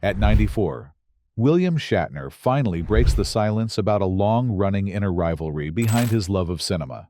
At 94, William Shatner finally breaks the silence about a long-running inner rivalry behind his love of cinema.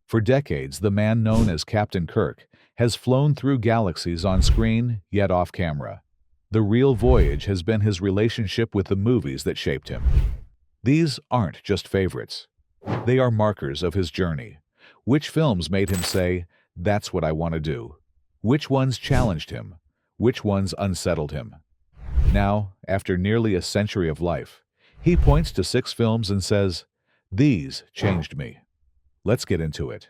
For decades, the man known as Captain Kirk has flown through galaxies on screen, yet off camera. The real voyage has been his relationship with the movies that shaped him. These aren't just favorites. They are markers of his journey. Which films made him say, "That's what I want to do"? Which ones challenged him? Which ones unsettled him? Now, after nearly a century of life, he points to 6 films and says, "These changed me." Let's get into it.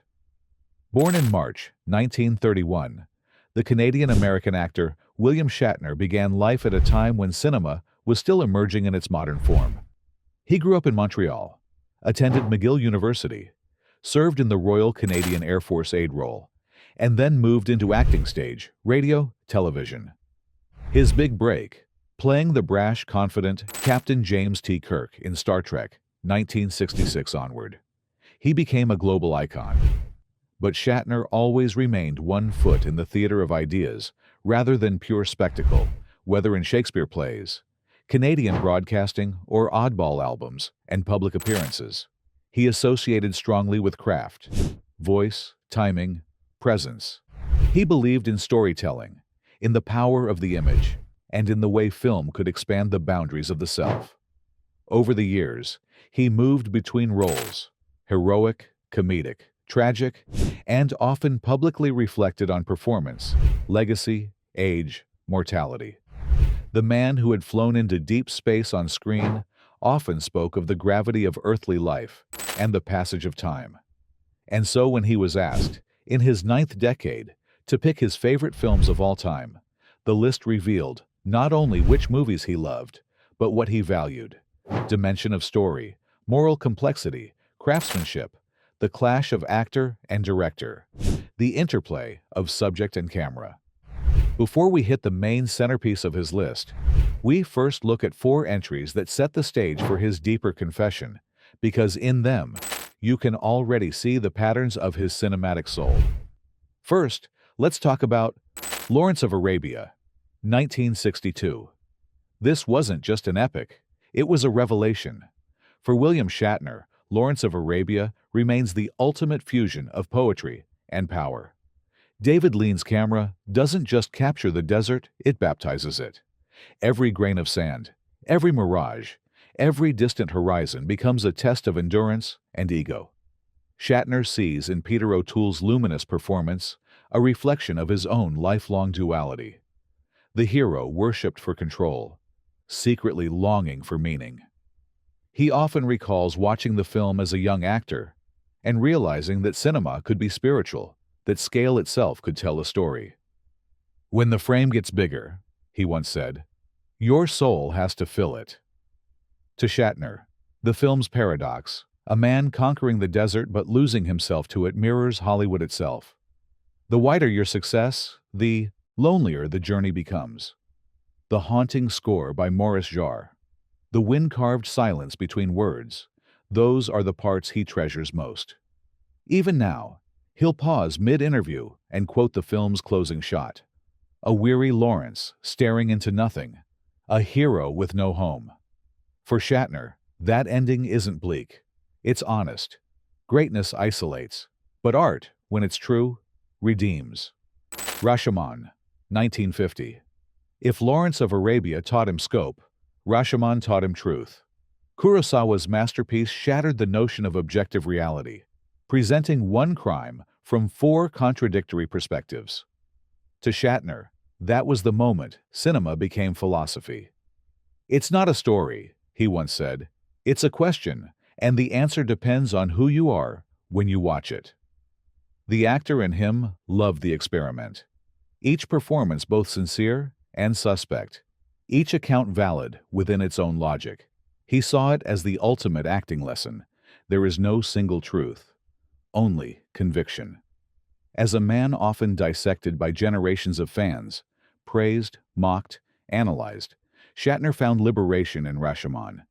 Born in March 1931, the Canadian-American actor William Shatner began life at a time when cinema was still emerging in its modern form. He grew up in Montreal, attended McGill University, served in the Royal Canadian Air Force aide role, and then moved into acting stage, radio, television. His big break, playing the brash, confident Captain James T. Kirk in Star Trek, 1966 onward. He became a global icon. But Shatner always remained one foot in the theater of ideas rather than pure spectacle, whether in Shakespeare plays, Canadian broadcasting, or oddball albums and public appearances. He associated strongly with craft, voice, timing, presence. He believed in storytelling, in the power of the image, and in the way film could expand the boundaries of the self. Over the years, he moved between roles, heroic, comedic, tragic, and often publicly reflected on performance, legacy, age, mortality. The man who had flown into deep space on screen often spoke of the gravity of earthly life and the passage of time. And so when he was asked, in his 9th decade, to pick his favorite films of all time, the list revealed not only which movies he loved, but what he valued: dimension of story, moral complexity, craftsmanship, the clash of actor and director, the interplay of subject and camera. Before we hit the main centerpiece of his list, we first look at 4 entries that set the stage for his deeper confession, because in them, you can already see the patterns of his cinematic soul. First, let's talk about Lawrence of Arabia, 1962. This wasn't just an epic, it was a revelation. For William Shatner, Lawrence of Arabia remains the ultimate fusion of poetry and power. David Lean's camera doesn't just capture the desert, it baptizes it. Every grain of sand, every mirage, every distant horizon becomes a test of endurance and ego. Shatner sees in Peter O'Toole's luminous performance a reflection of his own lifelong duality. The hero worshipped for control, secretly longing for meaning. He often recalls watching the film as a young actor and realizing that cinema could be spiritual, that scale itself could tell a story. "When the frame gets bigger," he once said, "your soul has to fill it." To Shatner, the film's paradox, a man conquering the desert but losing himself to it, mirrors Hollywood itself. The wider your success, the lonelier the journey becomes. The haunting score by Maurice Jarre, the wind-carved silence between words, those are the parts he treasures most. Even now, he'll pause mid-interview and quote the film's closing shot. A weary Lawrence staring into nothing, a hero with no home. For Shatner, that ending isn't bleak. It's honest. Greatness isolates, but art, when it's true, redeems. Rashomon, 1950. If Lawrence of Arabia taught him scope, Rashomon taught him truth. Kurosawa's masterpiece shattered the notion of objective reality, presenting one crime from 4 contradictory perspectives. To Shatner, that was the moment cinema became philosophy. "It's not a story," he once said. "It's a question, and the answer depends on who you are when you watch it." The actor in him loved the experiment. Each performance both sincere and suspect. Each account valid within its own logic. He saw it as the ultimate acting lesson. There is no single truth, only conviction. As a man often dissected by generations of fans, praised, mocked, analyzed, Shatner found liberation in Rashomon.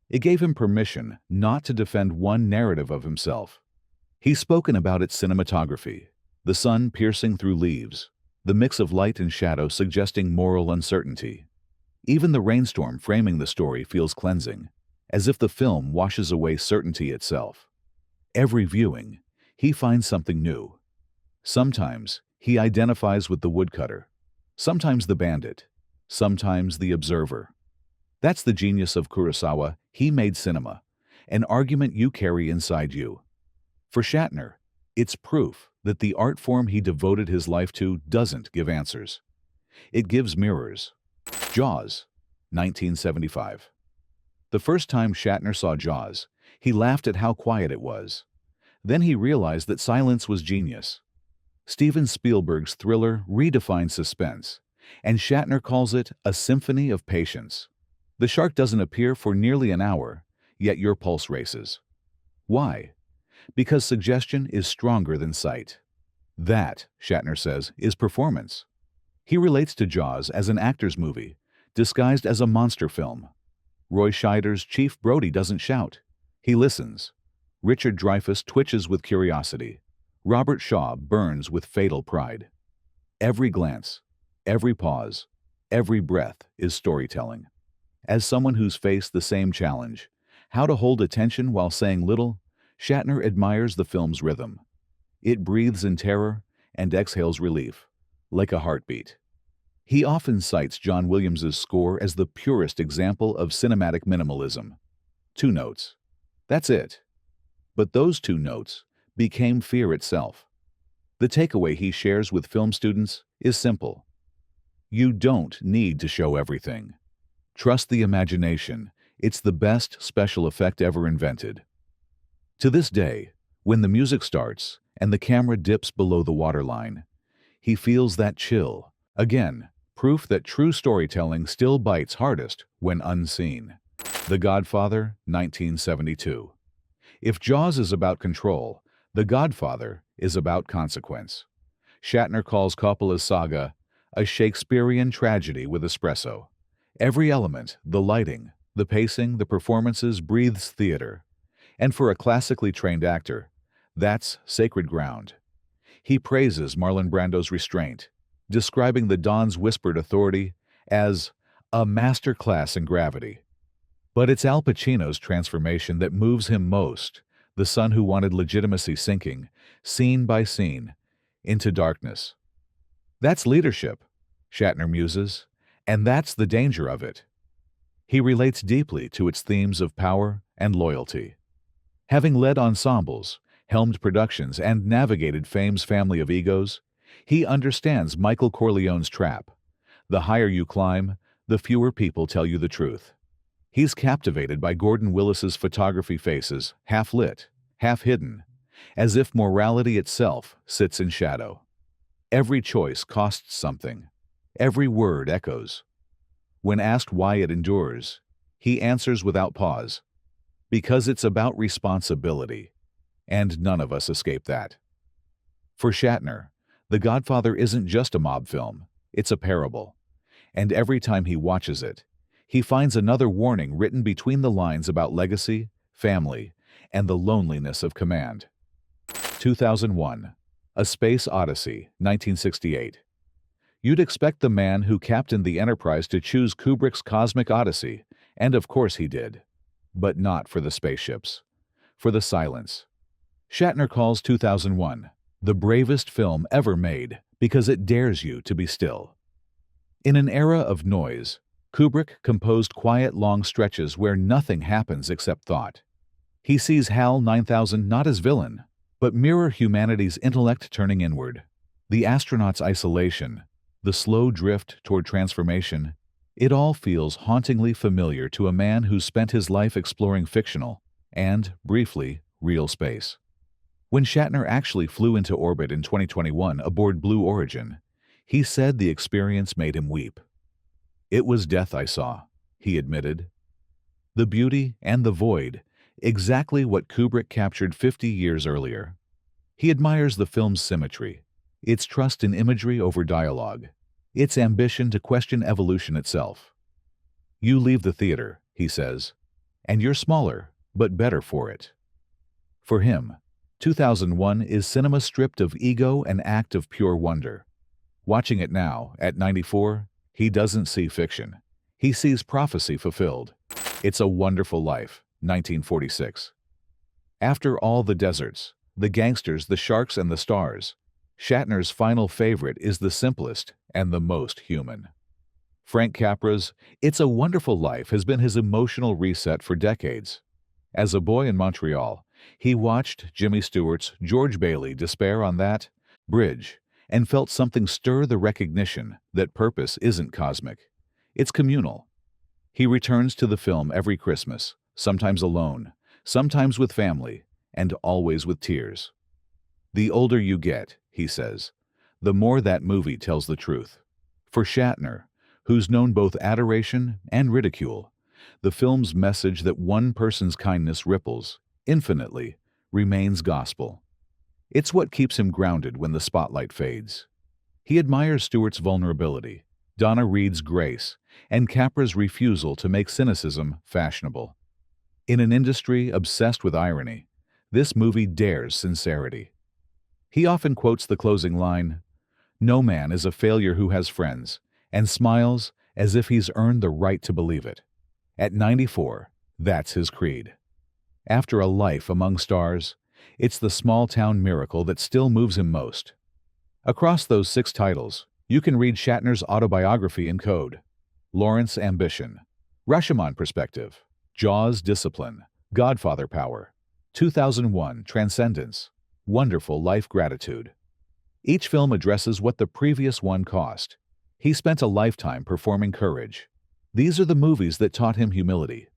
It gave him permission not to defend one narrative of himself. He's spoken about its cinematography, the sun piercing through leaves, the mix of light and shadow suggesting moral uncertainty. Even the rainstorm framing the story feels cleansing, as if the film washes away certainty itself. Every viewing, he finds something new. Sometimes he identifies with the woodcutter, sometimes the bandit, sometimes the observer. That's the genius of Kurosawa. He made cinema, an argument you carry inside you. For Shatner, it's proof that the art form he devoted his life to doesn't give answers. It gives mirrors. Jaws, 1975. The first time Shatner saw Jaws, he laughed at how quiet it was. Then he realized that silence was genius. Steven Spielberg's thriller redefined suspense, and Shatner calls it a symphony of patience. The shark doesn't appear for nearly an hour, yet your pulse races. Why? Because suggestion is stronger than sight. That, Shatner says, is performance. He relates to Jaws as an actor's movie, disguised as a monster film. Roy Scheider's Chief Brody doesn't shout. He listens. Richard Dreyfuss twitches with curiosity. Robert Shaw burns with fatal pride. Every glance, every pause, every breath is storytelling. As someone who's faced the same challenge, how to hold attention while saying little, Shatner admires the film's rhythm. It breathes in terror and exhales relief, like a heartbeat. He often cites John Williams's score as the purest example of cinematic minimalism. 2 notes. That's it. But those 2 notes became fear itself. The takeaway he shares with film students is simple. You don't need to show everything. Trust the imagination. It's the best special effect ever invented. To this day, when the music starts and the camera dips below the waterline, he feels that chill. Again, proof that true storytelling still bites hardest when unseen. The Godfather, 1972. If Jaws is about control, The Godfather is about consequence. Shatner calls Coppola's saga a Shakespearean tragedy with espresso. Every element, the lighting, the pacing, the performances, breathes theater. And for a classically trained actor, that's sacred ground. He praises Marlon Brando's restraint, describing the Don's whispered authority as a masterclass in gravity. But it's Al Pacino's transformation that moves him most, the son who wanted legitimacy sinking, scene by scene, into darkness. That's leadership, Shatner muses, and that's the danger of it. He relates deeply to its themes of power and loyalty. Having led ensembles, helmed productions, and navigated fame's family of egos, he understands Michael Corleone's trap. The higher you climb, the fewer people tell you the truth. He's captivated by Gordon Willis's photography faces, half lit, half hidden, as if morality itself sits in shadow. Every choice costs something. Every word echoes. When asked why it endures, he answers without pause. Because it's about responsibility, and none of us escape that. For Shatner, The Godfather isn't just a mob film, it's a parable. And every time he watches it, he finds another warning written between the lines about legacy, family, and the loneliness of command. 2001. A Space Odyssey, 1968. You'd expect the man who captained the Enterprise to choose Kubrick's Cosmic Odyssey, and of course he did. But not for the spaceships. For the silence. Shatner calls 2001 the bravest film ever made because it dares you to be still. In an era of noise, Kubrick composed quiet long stretches where nothing happens except thought. He sees HAL 9000 not as villain, but mirror humanity's intellect turning inward. The astronaut's isolation, the slow drift toward transformation, it all feels hauntingly familiar to a man who spent his life exploring fictional and, briefly, real space. When Shatner actually flew into orbit in 2021 aboard Blue Origin, he said the experience made him weep. It was death I saw, he admitted. The beauty and the void, exactly what Kubrick captured 50 years earlier. He admires the film's symmetry, its trust in imagery over dialogue, its ambition to question evolution itself. You leave the theater, he says, and you're smaller, but better for it. For him, 2001 is cinema stripped of ego, an act of pure wonder. Watching it now, at 94, he doesn't see fiction. He sees prophecy fulfilled. It's a Wonderful Life, 1946. After all the deserts, the gangsters, the sharks, and the stars, Shatner's final favorite is the simplest and the most human. Frank Capra's It's a Wonderful Life has been his emotional reset for decades. As a boy in Montreal, he watched Jimmy Stewart's George Bailey despair on that bridge and felt something stir, the recognition that purpose isn't cosmic. It's communal. He returns to the film every Christmas, sometimes alone, sometimes with family, and always with tears. The older you get, he says, the more that movie tells the truth. For Shatner, who's known both adoration and ridicule, the film's message that one person's kindness ripples infinitely remains gospel. It's what keeps him grounded when the spotlight fades. He admires Stewart's vulnerability, Donna Reed's grace, and Capra's refusal to make cynicism fashionable. In an industry obsessed with irony, this movie dares sincerity. He often quotes the closing line, "No man is a failure who has friends," and smiles as if he's earned the right to believe it. At 94, that's his creed. After a life among stars, it's the small-town miracle that still moves him most. Across those 6 titles, you can read Shatner's autobiography in code, Lawrence Ambition, Rashomon Perspective, Jaws Discipline, Godfather Power, 2001 Transcendence, Wonderful Life Gratitude. Each film addresses what the previous one cost. He spent a lifetime performing courage. These are the movies that taught him humility.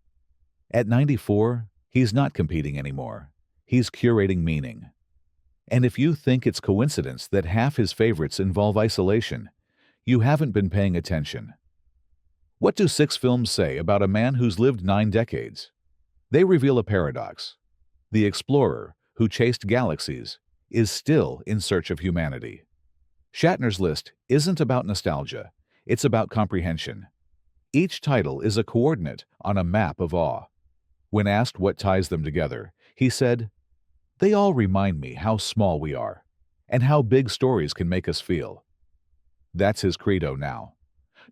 At 94, he's not competing anymore. He's curating meaning. And if you think it's coincidence that half his favorites involve isolation, you haven't been paying attention. What do 6 films say about a man who's lived 9 decades? They reveal a paradox. The explorer, who chased galaxies, is still in search of humanity. Shatner's list isn't about nostalgia, it's about comprehension. Each title is a coordinate on a map of awe. When asked what ties them together, he said, "They all remind me how small we are, and how big stories can make us feel." That's his credo now.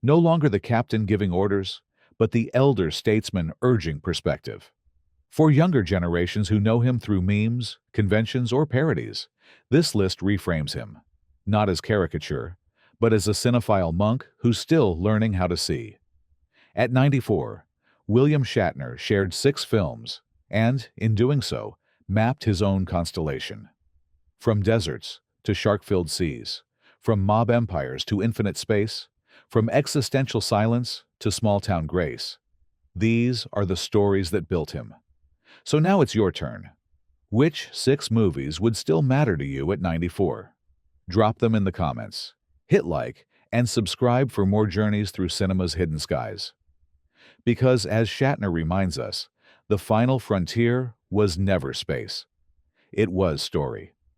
No longer the captain giving orders, but the elder statesman urging perspective. For younger generations who know him through memes, conventions, or parodies, this list reframes him, not as caricature, but as a cinephile monk who's still learning how to see. At 94, William Shatner shared 6 films, and, in doing so, mapped his own constellation. From deserts to shark-filled seas, from mob empires to infinite space, from existential silence to small-town grace. These are the stories that built him. So now it's your turn. Which 6 movies would still matter to you at 94? Drop them in the comments. Hit like and subscribe for more journeys through cinema's hidden skies. Because, as Shatner reminds us, the final frontier was never space. It was story.